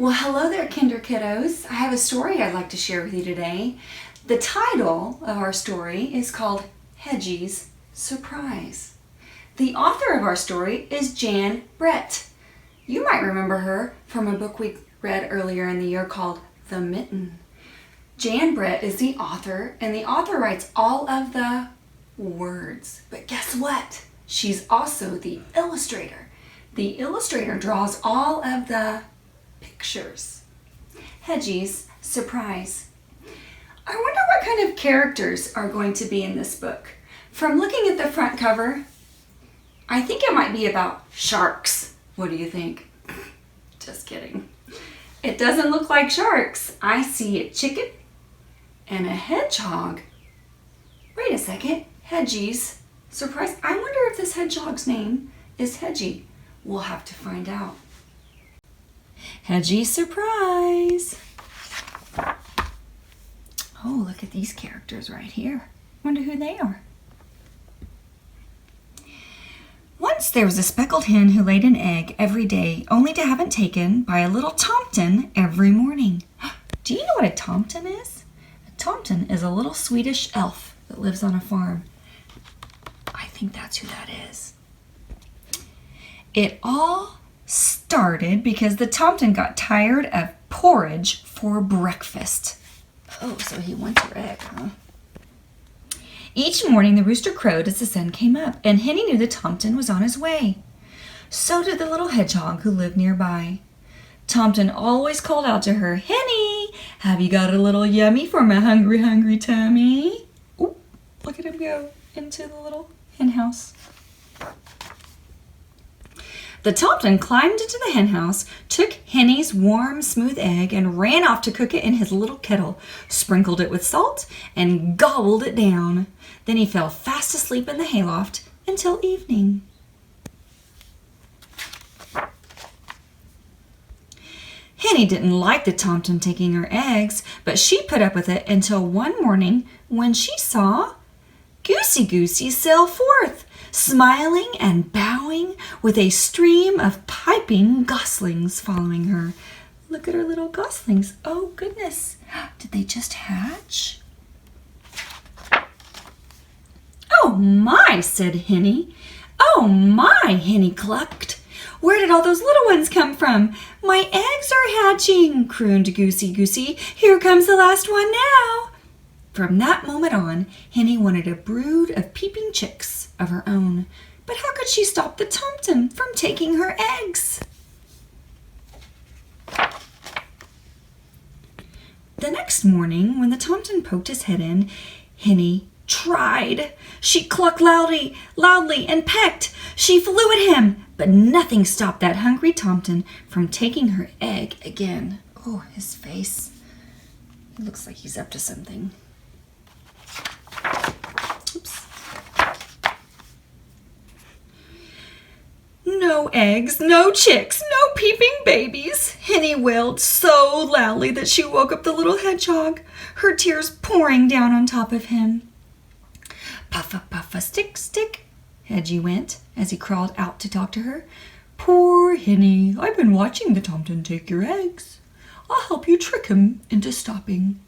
Well, hello there, Kinder Kiddos. I have a story I'd like to share with you today. The title of our story is called Hedgie's Surprise. The author of our story is Jan Brett. You might remember her from a book we read earlier in the year called The Mitten. Jan Brett is the author, and the author writes all of the words. But guess what? She's also the illustrator. The illustrator draws all of the pictures. Hedgie's Surprise. I wonder what kind of characters are going to be in this book. From looking at the front cover, I think it might be about sharks. What do you think? Just kidding. It doesn't look like sharks. I see a chicken and a hedgehog. Wait a second. Hedgie's Surprise. I wonder if this hedgehog's name is Hedgie. We'll have to find out. Hedgie's Surprise. Oh, look at these characters right here. Wonder who they are. Once there was a speckled hen who laid an egg every day, only to have it taken by a little tomten every morning. Do you know what a tomten is? A tomten is a little Swedish elf that lives on a farm. I think that's who that is. It all started because the tomten got tired of porridge for breakfast. Oh, so he wants her egg, huh? Each morning the rooster crowed as the sun came up, and Henny knew the tomten was on his way. So did the little hedgehog who lived nearby. Tomten always called out to her, "Henny, have you got a little yummy for my hungry, hungry tummy?" Ooh, look at him go into the little hen house. The tomten climbed into the hen house, took Henny's warm, smooth egg, and ran off to cook it in his little kettle, sprinkled it with salt, and gobbled it down. Then he fell fast asleep in the hayloft until evening. Henny didn't like the tomten taking her eggs, but she put up with it until one morning when she saw Goosey sail forth, smiling and bowing, with a stream of piping goslings following her. Look at her little goslings. Oh, goodness. Did they just hatch? "Oh, my," said Henny. "Oh, my," Henny clucked. "Where did all those little ones come from? My eggs are hatching," crooned Goosey. "Here comes the last one now." From that moment on, Henny wanted a brood of peeping chicks of her own. But how could she stop the tomten from taking her eggs? The next morning, when the tomten poked his head in, Henny tried. She clucked loudly and pecked. She flew at him, but nothing stopped that hungry tomten from taking her egg again. Oh, his face. He looks like he's up to something. Oops. "No eggs, no chicks, no peeping babies," Henny wailed so loudly that she woke up the little hedgehog, her tears pouring down on top of him. "Puffa, puffa, stick, stick," Hedgie went as he crawled out to talk to her. "Poor Henny, I've been watching the tomten take your eggs. I'll help you trick him into stopping."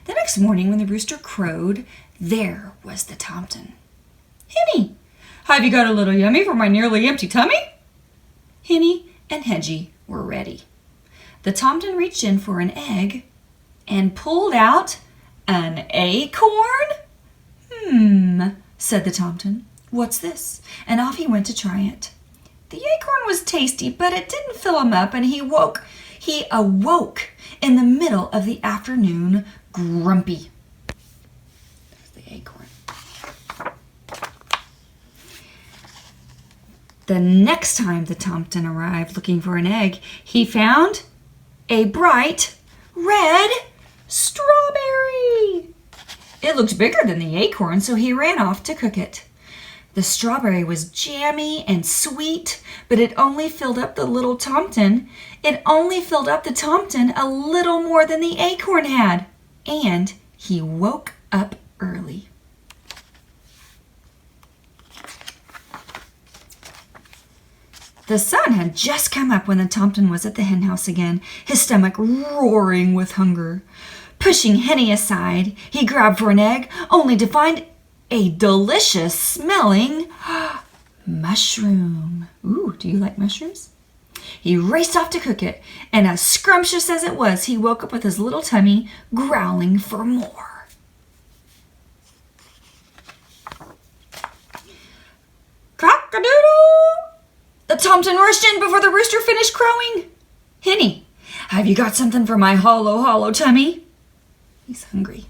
The next morning when the rooster crowed, there was the tomten. "Henny, have you got a little yummy for my nearly empty tummy?" Henny and Hedgie were ready. The tomten reached in for an egg and pulled out an acorn. Said the tomten. "What's this?" And off he went to try it. The acorn was tasty, but it didn't fill him up, and he awoke in the middle of the afternoon grumpy. There's the acorn. The next time the tomten arrived looking for an egg, he found a bright red strawberry. It looked bigger than the acorn, so he ran off to cook it. The strawberry was jammy and sweet, but it only filled up the little tomten. It only filled up the tomten a little more than the acorn had, and he woke up early. The sun had just come up when the Tomten was at the hen house again, his stomach roaring with hunger. Pushing Henny aside, he grabbed for an egg, only to find a delicious smelling mushroom. Ooh, do you like mushrooms? He raced off to cook it, and as scrumptious as it was, he woke up with his little tummy growling for more. Cock-a-doodle! The Tomten rushed in before the rooster finished crowing. Henny, have you got something for my hollow tummy? He's hungry.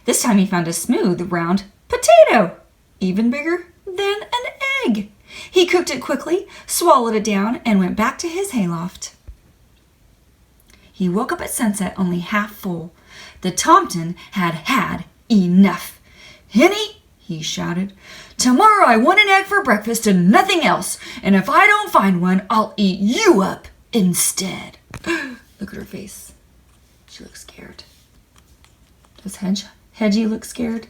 This time he found a smooth, round potato, even bigger than an egg. He cooked it quickly, swallowed it down, and went back to his hayloft. He woke up at sunset only half full. The Tomten had had enough. Henny, he shouted, tomorrow I want an egg for breakfast and nothing else, and if I don't find one, I'll eat you up instead. Look at her face. She looks scared. Does Hedgie look scared?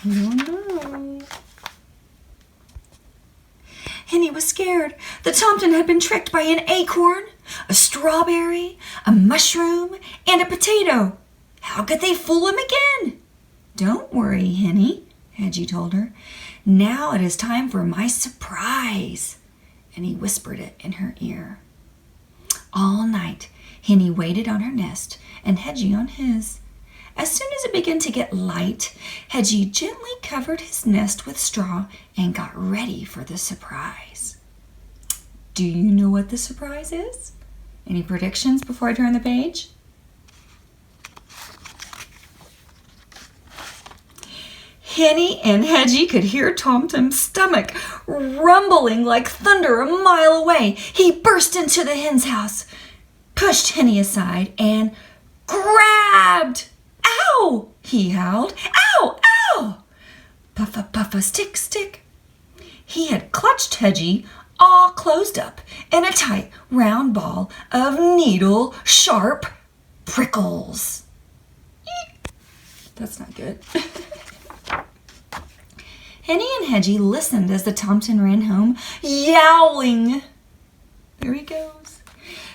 I don't know. Henny was scared. The Tomten had been tricked by an acorn, a strawberry, a mushroom, and a potato. How could they fool him again? Don't worry, Henny, Hedgie told her. Now it is time for my surprise. And he whispered it in her ear. All night, Henny waited on her nest and Hedgie on his. As soon as it began to get light, Hedgie gently covered his nest with straw and got ready for the surprise. Do you know what the surprise is? Any predictions before I turn the page? Henny and Hedgie could hear Tomten's stomach rumbling like thunder a mile away. He burst into the hen's house, pushed Henny aside, and grabbed. Ow! He howled. Ow! Ow! Puffa, puffa, stick, stick. He had clutched Hedgie all closed up in a tight round ball of needle-sharp prickles. Eek. That's not good. Henny and Hedgie listened as the Tomten ran home, yowling. There he goes.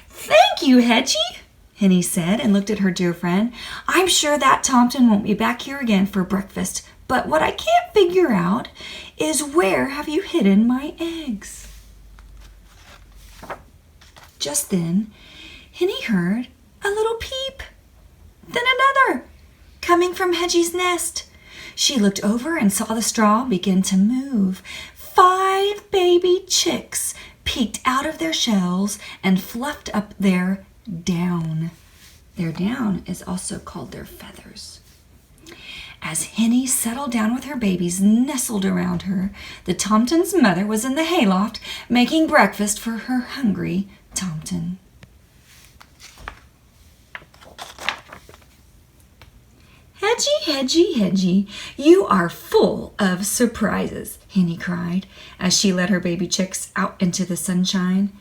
Thank you, Hedgie, Henny said and looked at her dear friend. I'm sure that Tomten won't be back here again for breakfast, but what I can't figure out is where have you hidden my eggs? Just then, Henny heard a little peep, then another, coming from Hedgie's nest. She looked over and saw the straw begin to move. 5 baby chicks peeked out of their shells and fluffed up their down. Their down is also called their feathers. As Henny settled down with her babies nestled around her, the Tomten's mother was in the hayloft making breakfast for her hungry Tomten. Hedgie, Hedgie, Hedgie, you are full of surprises, Henny cried as she led her baby chicks out into the sunshine.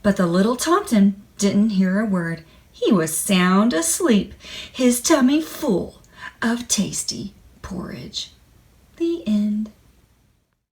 But the little Tomten didn't hear a word. He was sound asleep, his tummy full of tasty porridge. The end.